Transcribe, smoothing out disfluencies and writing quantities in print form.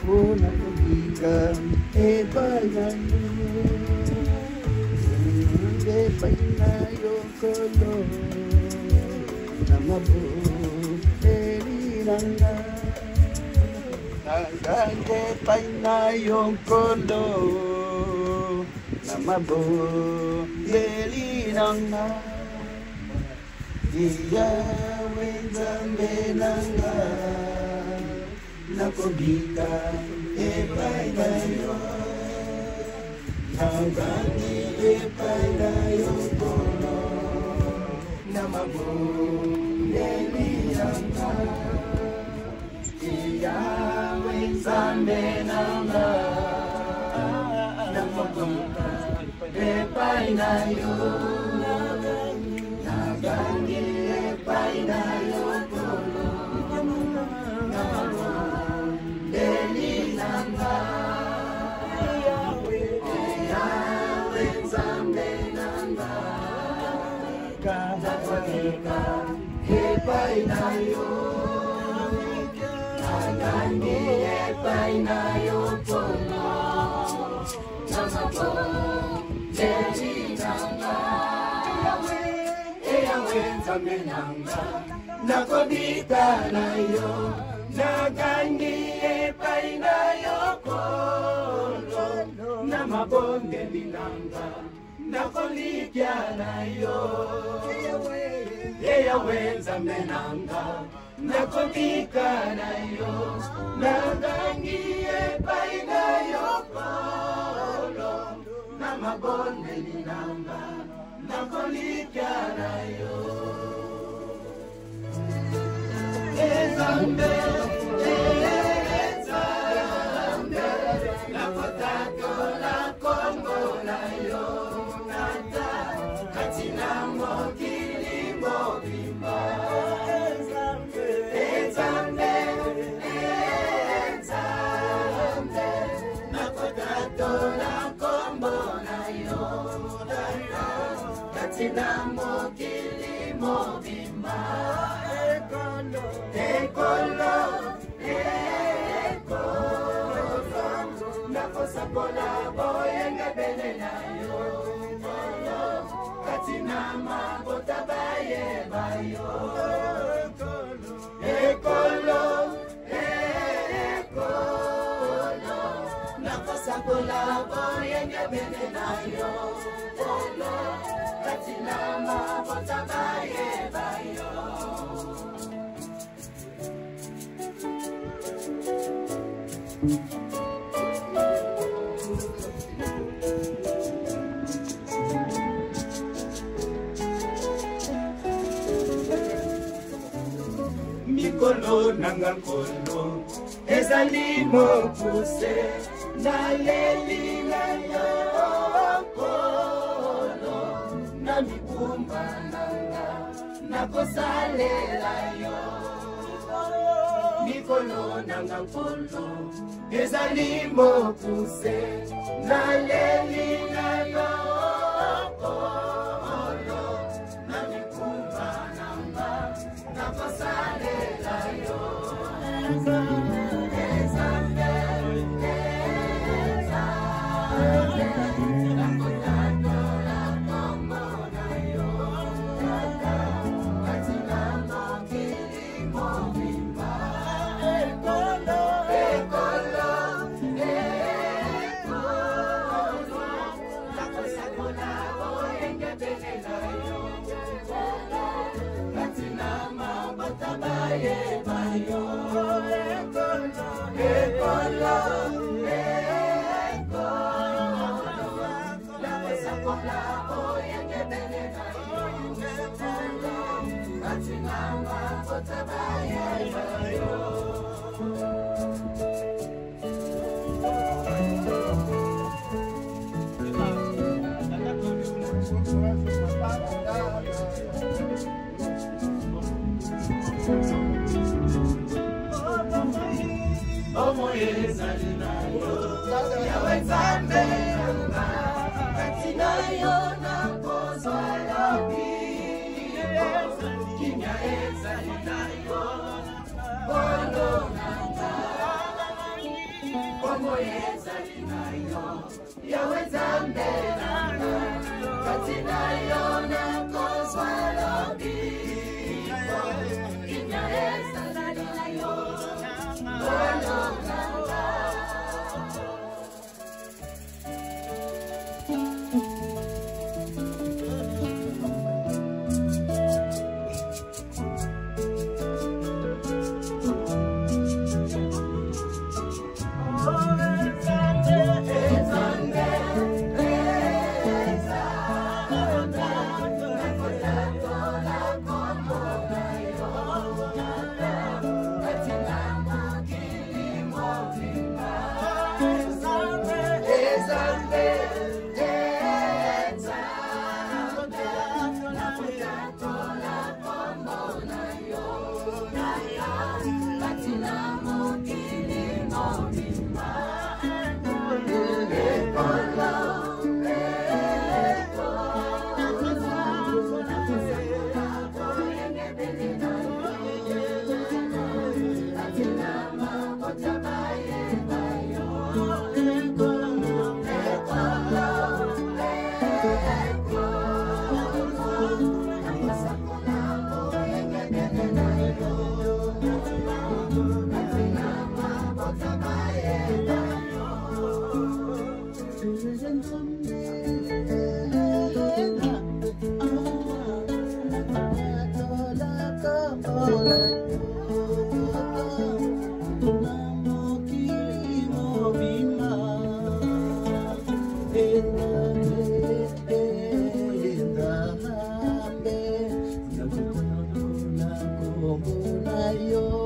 Una kubika epainayo epainayo kolo namabu eliranga nagange epainayo kolo namabu eliranga iya wenzambe nanga nakobika epainayo nagangi epainayo kono namabu neliyanga iya wenzambe nanga nakobika epainayo nagangi epainayo kono namabu neliyanga epainayo nagangi epainayo kono namabu neliyanga eyawenzambe nanga nakobika nayo nagangi epainayo kono namabu neliyanga nakolikya nayo eyawenzambe nanga nakobika nayo nagangi epainayo kono namabu neliyanga nakolikya nayo ezambe ezambe nakotatola kongo nayo nata katina mokili mobimba ezambe ezambe nakotatola kombo nayo nata katina mokili mobimba ekolo nakosakola boyenge bene nayo katina mabota baye bayo ekolo nakosakola boyenge bene nayo katina mabota baye bayo mikolo nanga kolo ezali mokuse naleli nayo kolo na mikumba nanga nakosalela yo mikolo nanga kolo ezali mokuse naleli nayo kolo na mikumba nanga nakosalela yo yeza linayo yaweza mbela katina yona kozwalobi inya yeza linayo kolonanga yo